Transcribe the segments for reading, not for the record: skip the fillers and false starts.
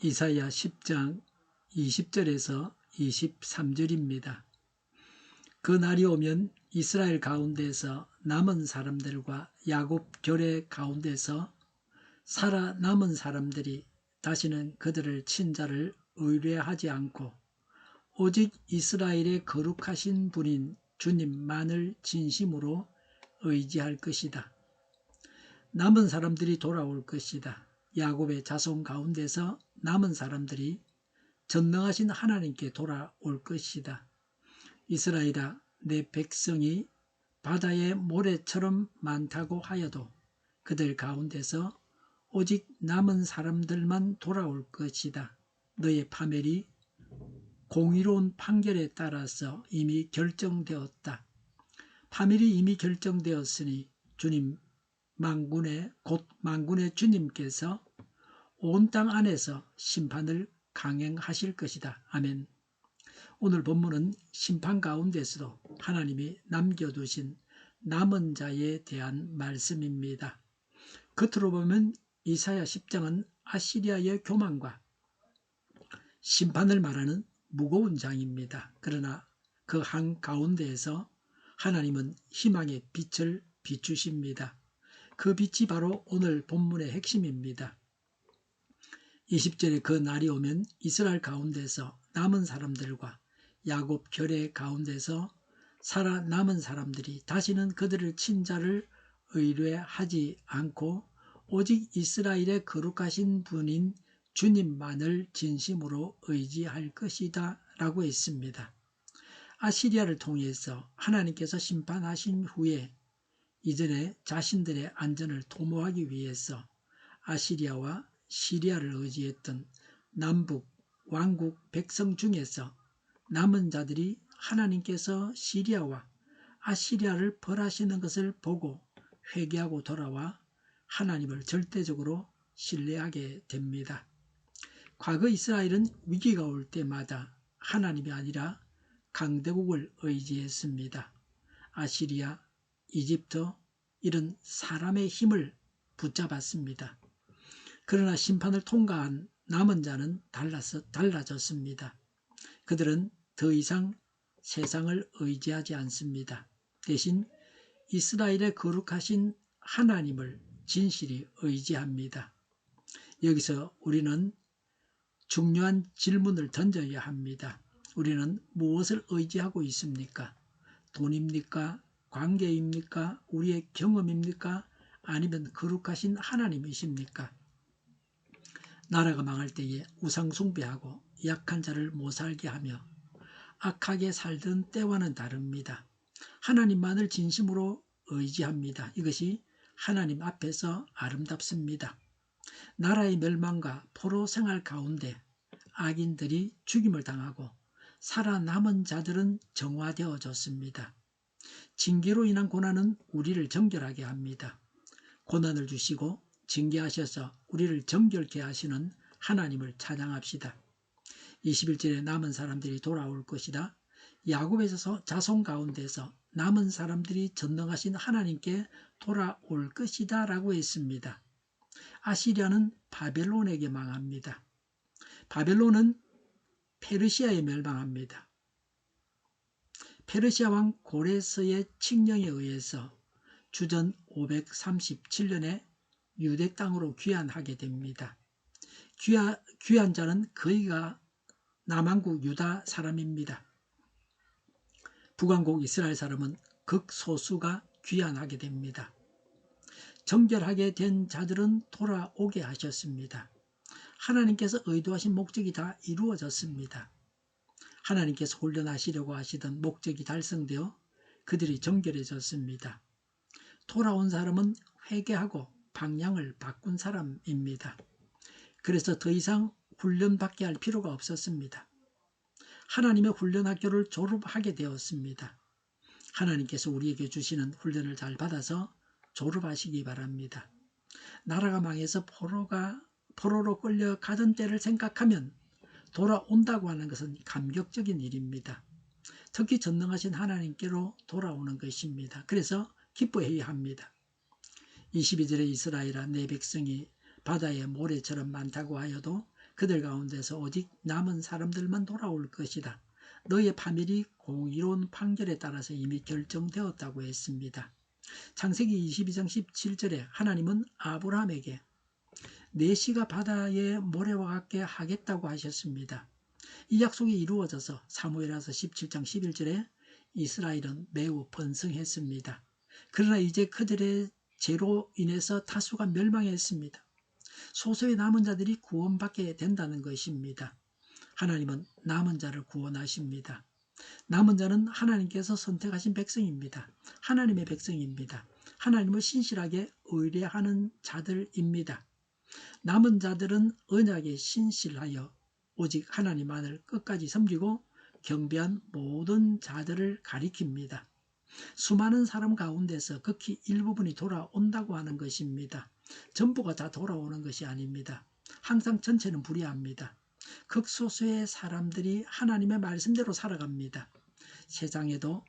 이사야 10장 20절에서 23절입니다. 그 날이 오면 이스라엘 가운데서 남은 사람들과 야곱 결의 가운데서 살아남은 사람들이 다시는 그들을 친자를 의뢰하지 않고 오직 이스라엘의 거룩하신 분인 주님만을 진심으로 의지할 것이다. 남은 사람들이 돌아올 것이다. 야곱의 자손 가운데서 남은 사람들이 전능하신 하나님께 돌아올 것이다. 이스라엘아, 내 백성이 바다의 모래처럼 많다고 하여도 그들 가운데서 오직 남은 사람들만 돌아올 것이다. 너의 파멸이 공의로운 판결에 따라서 이미 결정되었다. 파멸이 이미 결정되었으니 주님 곧 만군의 주님께서 온 땅 안에서 심판을 강행하실 것이다. 아멘. 오늘 본문은 심판 가운데서도 하나님이 남겨두신 남은 자에 대한 말씀입니다. 겉으로 보면 이사야 10장은 아시리아의 교만과 심판을 말하는 무거운 장입니다. 그러나 그 한가운데에서 하나님은 희망의 빛을 비추십니다. 그 빛이 바로 오늘 본문의 핵심입니다. 20절에 그 날이 오면 이스라엘 가운데서 남은 사람들과 야곱 결의 가운데서 살아남은 사람들이 다시는 그들을 친자를 의뢰하지 않고 오직 이스라엘의 거룩하신 분인 주님만을 진심으로 의지할 것이다 라고 했습니다. 아시리아를 통해서 하나님께서 심판하신 후에 이전에 자신들의 안전을 도모하기 위해서 아시리아와 시리아를 의지했던 남북 왕국 백성 중에서 남은 자들이 하나님께서 시리아와 아시리아를 벌하시는 것을 보고 회개하고 돌아와 하나님을 절대적으로 신뢰하게 됩니다. 과거 이스라엘은 위기가 올 때마다 하나님이 아니라 강대국을 의지했습니다. 아시리아, 이집트 이런 사람의 힘을 붙잡았습니다. 그러나 심판을 통과한 남은 자는 달라졌습니다. 그들은 더 이상 세상을 의지하지 않습니다. 대신 이스라엘의 거룩하신 하나님을 진실히 의지합니다. 여기서 우리는 중요한 질문을 던져야 합니다. 우리는 무엇을 의지하고 있습니까? 돈입니까? 관계입니까? 우리의 경험입니까? 아니면 거룩하신 하나님이십니까? 나라가 망할 때에 우상 숭배하고 약한 자를 못 살게 하며 악하게 살던 때와는 다릅니다. 하나님만을 진심으로 의지합니다. 이것이 하나님 앞에서 아름답습니다. 나라의 멸망과 포로 생활 가운데 악인들이 죽임을 당하고 살아남은 자들은 정화되어졌습니다. 징계로 인한 고난은 우리를 정결하게 합니다. 고난을 주시고 징계하셔서 우리를 정결케 하시는 하나님을 찬양합시다. 21절에 남은 사람들이 돌아올 것이다. 야곱의 자손 가운데서 남은 사람들이 전능하신 하나님께 돌아올 것이다 라고 했습니다. 아시리아는 바벨론에게 망합니다. 바벨론은 페르시아에 멸망합니다. 페르시아 왕 고레스의 칙령에 의해서 주전 537년에 유대 땅으로 귀환하게 됩니다. 귀환자는 거의가 남한국 유다 사람입니다. 북왕국 이스라엘 사람은 극소수가 귀환하게 됩니다. 정결하게 된 자들은 돌아오게 하셨습니다. 하나님께서 의도하신 목적이 다 이루어졌습니다. 하나님께서 훈련하시려고 하시던 목적이 달성되어 그들이 정결해졌습니다. 돌아온 사람은 회개하고 방향을 바꾼 사람입니다. 그래서 더 이상 훈련받게 할 필요가 없었습니다. 하나님의 훈련학교를 졸업하게 되었습니다. 하나님께서 우리에게 주시는 훈련을 잘 받아서 졸업하시기 바랍니다. 나라가 망해서 포로로 끌려가던 때를 생각하면 돌아온다고 하는 것은 감격적인 일입니다. 특히 전능하신 하나님께로 돌아오는 것입니다. 그래서 기뻐해야 합니다. 22절에 이스라엘아 내 백성이 바다의 모래처럼 많다고 하여도 그들 가운데서 오직 남은 사람들만 돌아올 것이다. 너의 파멸이 공의로운 판결에 따라서 이미 결정되었다고 했습니다. 창세기 22장 17절에 하나님은 아브라함에게 내 씨가 바다의 모래와 같게 하겠다고 하셨습니다. 이 약속이 이루어져서 사무엘하서 17장 11절에 이스라엘은 매우 번성했습니다. 그러나 이제 그들의 죄로 인해서 다수가 멸망했습니다. 소수의 남은 자들이 구원받게 된다는 것입니다. 하나님은 남은 자를 구원하십니다. 남은 자는 하나님께서 선택하신 백성입니다. 하나님의 백성입니다. 하나님을 신실하게 의뢰하는 자들입니다. 남은 자들은 언약에 신실하여 오직 하나님만을 끝까지 섬기고 경배한 모든 자들을 가리킵니다. 수많은 사람 가운데서 극히 일부분이 돌아온다고 하는 것입니다. 전부가 다 돌아오는 것이 아닙니다. 항상 전체는 불의합니다. 극소수의 사람들이 하나님의 말씀대로 살아갑니다. 세상에도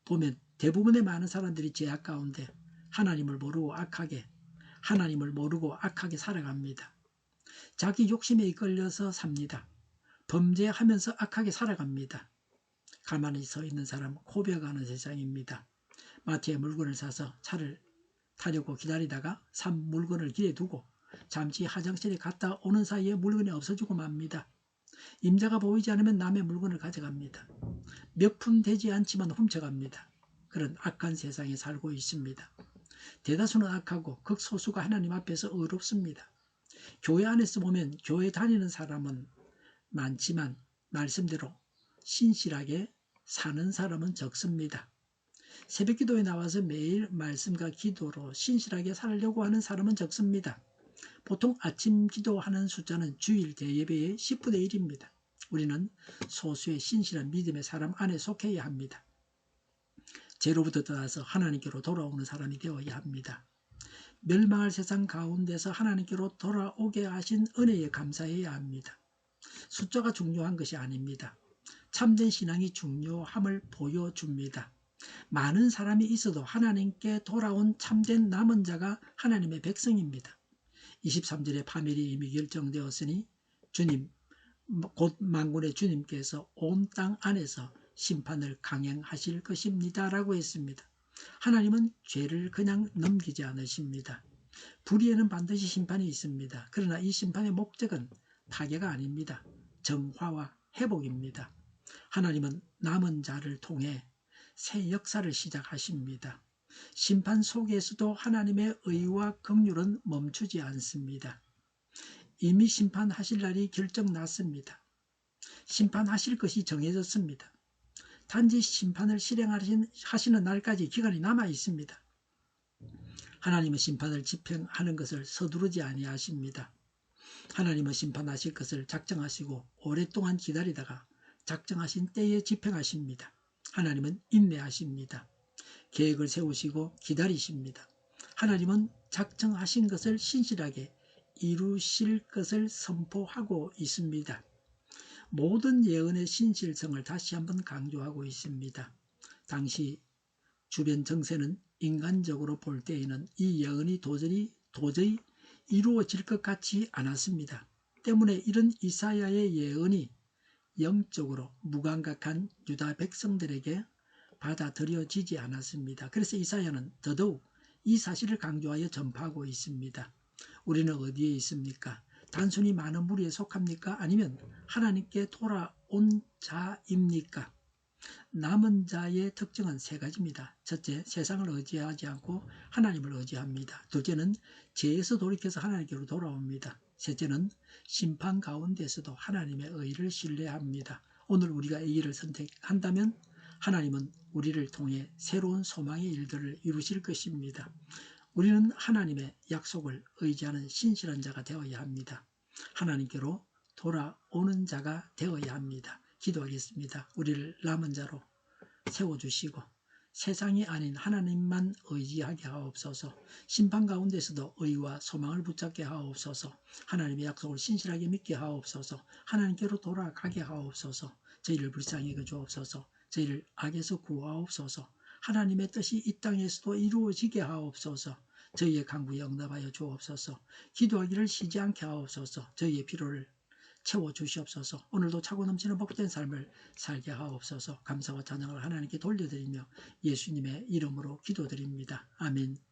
보면 대부분의 많은 사람들이 죄악 가운데 하나님을 모르고 악하게 살아갑니다. 자기 욕심에 이끌려서 삽니다. 범죄하면서 악하게 살아갑니다. 가만히 서 있는 사람 고백하는 세상입니다. 마트에 물건을 사서 차를 타려고 기다리다가 산 물건을 길에 두고 잠시 화장실에 갔다 오는 사이에 물건이 없어지고 맙니다. 임자가 보이지 않으면 남의 물건을 가져갑니다. 몇 푼 되지 않지만 훔쳐갑니다. 그런 악한 세상에 살고 있습니다. 대다수는 악하고 극소수가 하나님 앞에서 의롭습니다. 교회 안에서 보면 교회 다니는 사람은 많지만 말씀대로 신실하게 사는 사람은 적습니다. 새벽기도에 나와서 매일 말씀과 기도로 신실하게 살려고 하는 사람은 적습니다. 보통 아침 기도하는 숫자는 주일 대예배의 10분의 1입니다. 우리는 소수의 신실한 믿음의 사람 안에 속해야 합니다. 죄로부터 떠나서 하나님께로 돌아오는 사람이 되어야 합니다. 멸망할 세상 가운데서 하나님께로 돌아오게 하신 은혜에 감사해야 합니다. 숫자가 중요한 것이 아닙니다. 참된 신앙이 중요함을 보여줍니다. 많은 사람이 있어도 하나님께 돌아온 참된 남은 자가 하나님의 백성입니다. 23절에 파멸이 이미 결정되었으니 주님 곧 만군의 주님께서 온 땅 안에서 심판을 강행하실 것입니다 라고 했습니다. 하나님은 죄를 그냥 넘기지 않으십니다. 불의에는 반드시 심판이 있습니다. 그러나 이 심판의 목적은 파괴가 아닙니다. 정화와 회복입니다. 하나님은 남은 자를 통해 새 역사를 시작하십니다. 심판 속에서도 하나님의 의와 긍휼은 멈추지 않습니다. 이미 심판하실 날이 결정났습니다. 심판하실 것이 정해졌습니다. 단지 심판을 실행하시는 날까지 기간이 남아 있습니다. 하나님은 심판을 집행하는 것을 서두르지 아니하십니다. 하나님은 심판하실 것을 작정하시고 오랫동안 기다리다가 작정하신 때에 집행하십니다. 하나님은 인내하십니다. 계획을 세우시고 기다리십니다. 하나님은 작정하신 것을 신실하게 이루실 것을 선포하고 있습니다. 모든 예언의 신실성을 다시 한번 강조하고 있습니다. 당시 주변 정세는 인간적으로 볼 때에는 이 예언이 도저히 이루어질 것 같지 않았습니다. 때문에 이런 이사야의 예언이 영적으로 무감각한 유다 백성들에게 받아들여지지 않았습니다. 그래서 이사야는 더더욱 이 사실을 강조하여 전파하고 있습니다. 우리는 어디에 있습니까? 단순히 많은 무리에 속합니까? 아니면 하나님께 돌아온 자입니까? 남은 자의 특징은 세 가지입니다. 첫째, 세상을 의지하지 않고 하나님을 의지합니다. 둘째는 죄에서 돌이켜서 하나님께로 돌아옵니다. 셋째는 심판 가운데서도 하나님의 의를 신뢰합니다. 오늘 우리가 이 길을 선택한다면 하나님은 우리를 통해 새로운 소망의 일들을 이루실 것입니다. 우리는 하나님의 약속을 의지하는 신실한 자가 되어야 합니다. 하나님께로 돌아오는 자가 되어야 합니다. 기도하겠습니다. 우리를 남은 자로 세워주시고 세상이 아닌 하나님만 의지하게 하옵소서. 심판 가운데서도 의와 소망을 붙잡게 하옵소서. 하나님의 약속을 신실하게 믿게 하옵소서. 하나님께로 돌아가게 하옵소서. 저희를 불쌍히 여겨주옵소서. 저희를 악에서 구하옵소서. 하나님의 뜻이 이 땅에서도 이루어지게 하옵소서. 저희의 간구에 응답하여 주옵소서. 기도하기를 쉬지 않게 하옵소서. 저희의 필요를 채워주시옵소서. 오늘도 차고 넘치는 복된 삶을 살게 하옵소서. 감사와 찬양을 하나님께 돌려드리며 예수님의 이름으로 기도드립니다. 아멘.